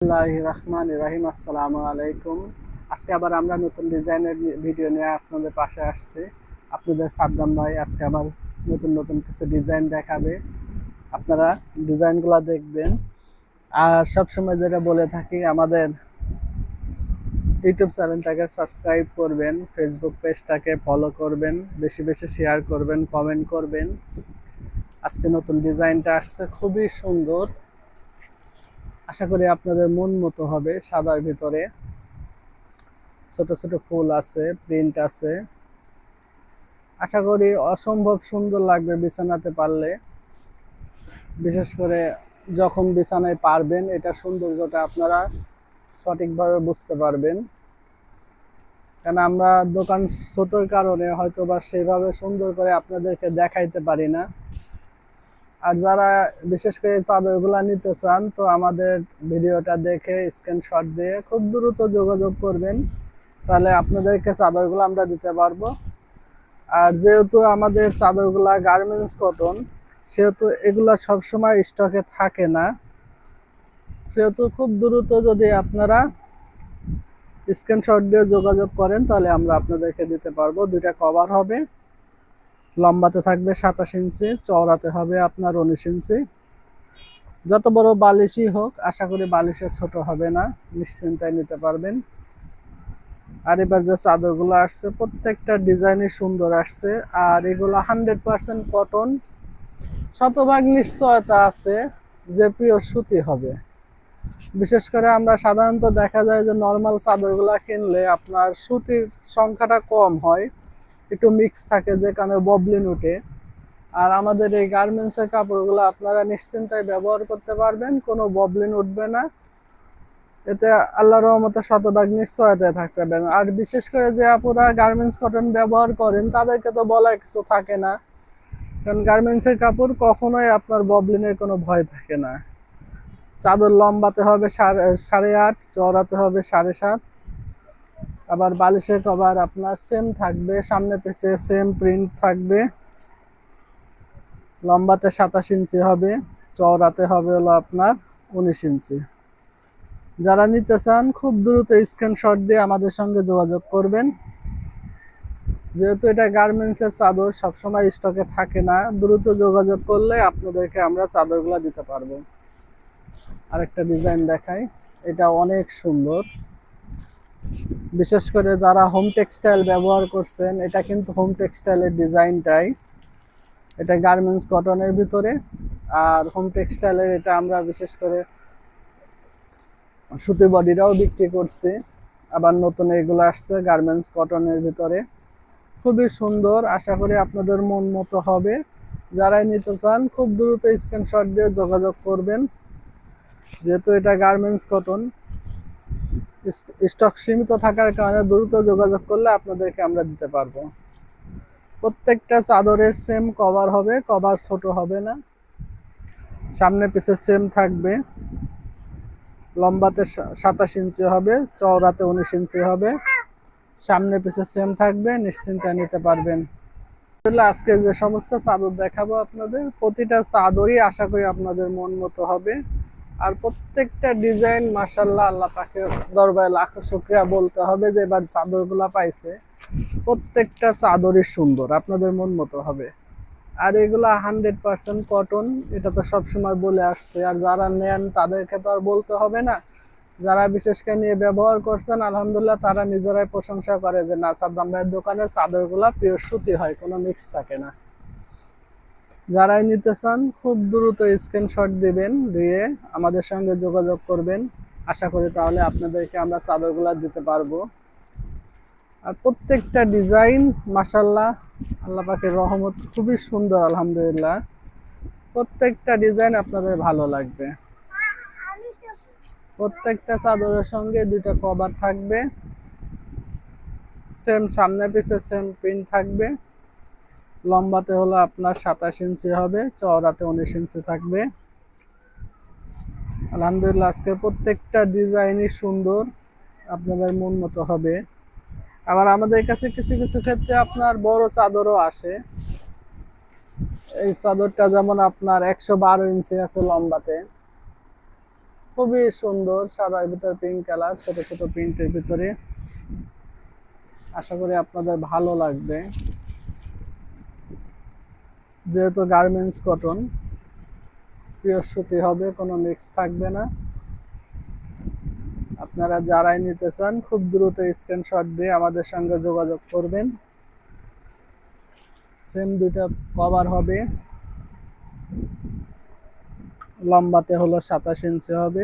বিসমিল্লাহির রহমানির রহিম। আসসালামু আলাইকুম। আজকে আবার আমরা নতুন ডিজাইনের ভিডিও নিয়ে আপনাদের পাশে আসছি। আপনাদের সাদ্দাম ভাই আজকে আবার নতুন নতুন কিছু ডিজাইন দেখাবে। আপনারা ডিজাইনগুলো দেখবেন। আর সবসময় যেটা বলে থাকি, আমাদের ইউটিউব চ্যানেলটাকে সাবস্ক্রাইব করবেন, ফেসবুক পেজটাকে ফলো করবেন, বেশি বেশি শেয়ার করবেন, কমেন্ট করবেন। আজকে নতুন ডিজাইনটা আসছে, খুবই সুন্দর। আশা করি আপনাদের মন মতো হবে। সাদার ভিতরে ছোট ছোট ফুল আছে, প্রিন্ট আছে। আশা করি অসম্ভব সুন্দর লাগবে বিছানাতে পারলে। বিশেষ করে যখন বিছানায় পারবেন, এটা সৌন্দর্যটা আপনারা সঠিকভাবে বুঝতে পারবেন। কারণ আমরা দোকান ছোটোর কারণে হয়তো বা সেভাবে সুন্দর করে আপনাদেরকে দেখাইতে পারি না। আর যারা বিশেষ করে চাদরগুলা নিতে চান, তো আমাদের ভিডিওটা দেখে স্ক্রিনশট দিয়ে খুব দ্রুত যোগাযোগ করবেন, তাহলে আপনাদেরকে চাদরগুলো আমরা দিতে পারবো। আর যেহেতু আমাদের চাদরগুলা গার্মেন্টস কটন, সেহেতু এগুলা সবসময় স্টকে থাকে না। সেহেতু খুব দ্রুত যদি আপনারা স্ক্রিনশট দিয়ে যোগাযোগ করেন, তাহলে আমরা আপনাদেরকে দিতে পারবো। দুইটা কভার হবে, লম্বাতে থাকবে 27 ইঞ্চি, চওড়াতে হবে আপনার 19 ইঞ্চি। যত বড় বালিশই হোক, আশা করি বালিশে ছোট হবে না, নিশ্চিন্তায় নিতে পারবেন। আর এবার যে চাদরগুলো আসছে, প্রত্যেকটা ডিজাইনই সুন্দর আসছে। আর এগুলো 100% কটন, শতভাগ নিশ্চয়তা আছে যে পিওর সুতি হবে। বিশেষ করে আমরা সাধারণত দেখা যায় যে নর্মাল চাদরগুলো কিনলে আপনার সুতির সংখ্যাটা কম হয়, একটু মিক্স থাকে, যে কারণে ববলিন উঠে। আর আমাদের এই গার্মেন্টসের কাপড়গুলো আপনারা নিশ্চিন্তায় ব্যবহার করতে পারবেন, কোনো ববলিন উঠবে না। এতে আল্লাহর রহমতে শতভাগ নিশ্চয়তায় থাকতে পারবেন। আর বিশেষ করে যে আপুরা গার্মেন্টস কটন ব্যবহার করেন, তাদেরকে তো বলার কিছু থাকে না, কারণ গার্মেন্টসের কাপড় কখনোই আপনার ববলিনের কোনো ভয় থাকে না। চাদর লম্বাতে হবে 8.5, চওড়াতে হবে 7.5। আবার বালিশের কভার আপনার সেম থাকবে, সামনে পিছে সেম প্রিন্ট থাকবে। লম্বাতে 27 ইঞ্চি হবে, চওড়াতে হবে হলো আপনার 19 ইঞ্চি। যারা নিতে চান খুব দ্রুত স্ক্রিনশট দিয়ে আমাদের সঙ্গে যোগাযোগ করবেন। যেহেতু এটা গার্মেন্টসের চাদর, সবসময় স্টকে থাকে না, দ্রুত যোগাযোগ করলে আপনাদেরকে আমরা চাদরগুলো দিতে পারবো। আরেকটা ডিজাইন দেখাই, এটা অনেক সুন্দর। বিশেষ করে যারা হোম টেক্সটাইল ব্যবহার করছেন, এটা কিন্তু হোম টেক্সটাইলের ডিজাইনটাই। এটা গার্মেন্টস কটনের ভিতরে। আর হোম টেক্সটাইলের এটা আমরা বিশেষ করে সুতি বডিটাও বিক্রি করছি। আবার নতুন এগুলো আসছে গার্মেন্টস কটনের ভিতরে, খুবই সুন্দর। আশা করি আপনাদের মন মতো হবে। যারাই নিতে চান খুব দ্রুত স্ক্রিনশট দিয়ে যোগাযোগ করবেন। যেহেতু এটা গার্মেন্টস কটন, স্টক সীমিত থাকার কারণে দ্রুত যোগাযোগ করলে আপনাদেরকে আমরা দিতে পারবো। প্রত্যেকটা চাদরের সেম কভার হবে, কভার ছোট হবে না, সামনে পিছে সেম থাকবে। লম্বাতে 27 ইঞ্চি হবে, চওড়াতে 19 ইঞ্চি হবে, সামনে পিছে সেম থাকবে, নিশ্চিন্তে নিতে পারবেন। আজকে যে সমস্ত চাদর দেখাবো আপনাদের, প্রতিটা চাদরই আশা করি আপনাদের মন মতো হবে। আর প্রত্যেকটা ডিজাইন মাশাআল্লাহ, আল্লাহ পাকের দরবারে লাখো শুকরিয়া বলতে হবে যে এবার চাদরগুলা পাইছে। প্রত্যেকটা চাদরই সুন্দর, আপনাদের মন মতো হবে। আর এগুলা 100% কটন, এটা তো সবসময় বলে আসছে। আর যারা নেন তাদেরকে তো আর বলতে হবে না। যারা বিশেষ করে নিয়ে ব্যবহার করছেন, আলহামদুলিল্লাহ, তারা নিজেরাই প্রশংসা করে যে না, সাদ্দাম ভাইয়ের দোকানে চাদরগুলা পিওর সুতি হয়, কোনো মিক্স থাকে না। যারাই নিতে চান খুব দ্রুত স্ক্রিনশট দিবেন, দিয়ে আমাদের সঙ্গে যোগাযোগ করবেন। আশা করি তাহলে আপনাদেরকে আমরা চাদরগুলা দিতে পারবো। আর প্রত্যেকটা ডিজাইন মাশাআল্লাহ, আল্লাহ পাকের রহমত, খুবই সুন্দর আলহামদুলিল্লাহ। প্রত্যেকটা ডিজাইন আপনাদের ভালো লাগবে। প্রত্যেকটা চাদরের সঙ্গে দুইটা কভার থাকবে, সেম সামনে পিছে সেম প্রিন্ট থাকবে। লম্বাতে হলো আপনার 27 ইঞ্চি হবে, চওড়াতে 19 ইঞ্চি থাকবে। আলহামদুলিল্লাহ, আজকে প্রত্যেকটা ডিজাইনই সুন্দর, আপনাদের মন মতো হবে। আবার আমাদের কাছে কিছু কিছু ক্ষেত্রে আপনার বড় চাদরও আসে। এই চাদরটা যেমন আপনার 112 ইঞ্চি আছে লম্বাতে। খুবই সুন্দর, সাদার ভিতরে পিঙ্ক কালার, ছোট ছোট প্রিন্টের ভিতরে। আশা করি আপনাদের ভালো লাগবে। যেহেতু গার্মেন্টস কটন, পিওর সুতি হবে, কোনো মিক্স থাকবে না। আপনারা যারাই নিতে চান খুব দ্রুত স্ক্রিনশট দিয়ে আমাদের সঙ্গে যোগাযোগ করবেন। সেম দুইটা কভার হবে, লম্বাতে হলো 27 ইঞ্চি হবে,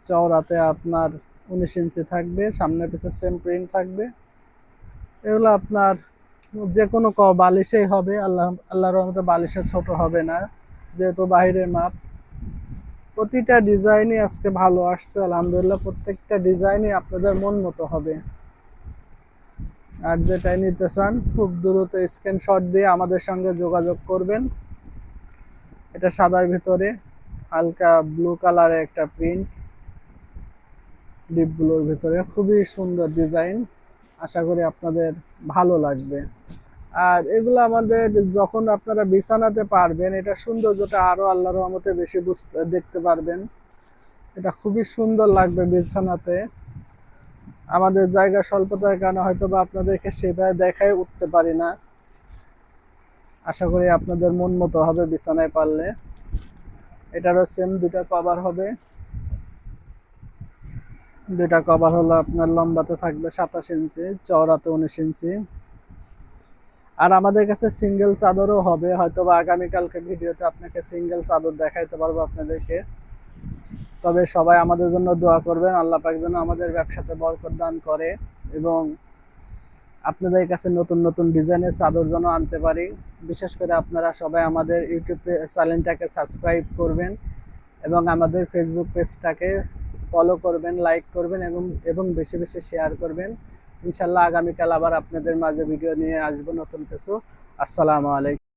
চওড়াতে আপনার 19 ইঞ্চি থাকবে, সামনে পিছে সেম প্রিন্ট থাকবে। এগুলো আপনার যে কোনো বালিশেই হবে, আল্লাহর রহমতে বালিশে ছোট হবে না, যেহেতু বাইরের মাপ। প্রতিটা ডিজাইনই আজকে ভালো আসছে আলহামদুলিল্লাহ, প্রত্যেকটা ডিজাইনই আপনাদের মন মতো হবে। আর যেটাই নিতে চান খুব দ্রুত স্ক্রিনশট দিয়ে আমাদের সঙ্গে যোগাযোগ করবেন। এটা সাদার ভিতরে হালকা ব্লু কালারের একটা প্রিন্ট, ডিপ ব্লুর ভিতরে খুবই সুন্দর ডিজাইন। আশা করি আপনাদের ভালো লাগবে। আর এগুলো আমাদের যখন আপনারা বিছানাতে পারবেন, এটা সৌন্দর্যটা আরো আল্লাহর রহমতে বেশি দেখতে পারবেন। এটা খুবই সুন্দর লাগবে বিছানাতে। আমাদের জায়গা স্বল্পতার কারণে হয়তো বা আপনাদেরকে সেভাবে দেখাই উঠতে পারি না। আশা করি আপনাদের মন মতো হবে বিছানায় পারলে। এটারও সেম দুইটা কভার হবে। দুইটা কভার হলো আপনার লম্বাতে থাকবে 27 ইঞ্চি, চওড়াতে 19 ইঞ্চি। আর আমাদের কাছে সিঙ্গেল চাদরও হবে, হয়তো বা আগামীকালকে ভিডিওতে আপনাকে সিঙ্গেল চাদর দেখাইতে পারবো আপনাদেরকে। তবে সবাই আমাদের জন্য দোয়া করবেন, আল্লাহ পাক যেন আমাদের ব্যবসাতে বরকত দান করে এবং আপনাদের কাছে নতুন নতুন ডিজাইনের চাদর যেন আনতে পারি। বিশেষ করে আপনারা সবাই আমাদের ইউটিউব চ্যানেলটাকে সাবস্ক্রাইব করবেন এবং আমাদের ফেসবুক পেজটাকে ফলো করবেন, লাইক করবেন এবং বেশি বেশি শেয়ার করবেন। ইনশাল্লাহ আগামীকাল আবার আপনাদের মাঝে ভিডিও নিয়ে আসবো নতুন কিছু। আসসালামু আলাইকুম।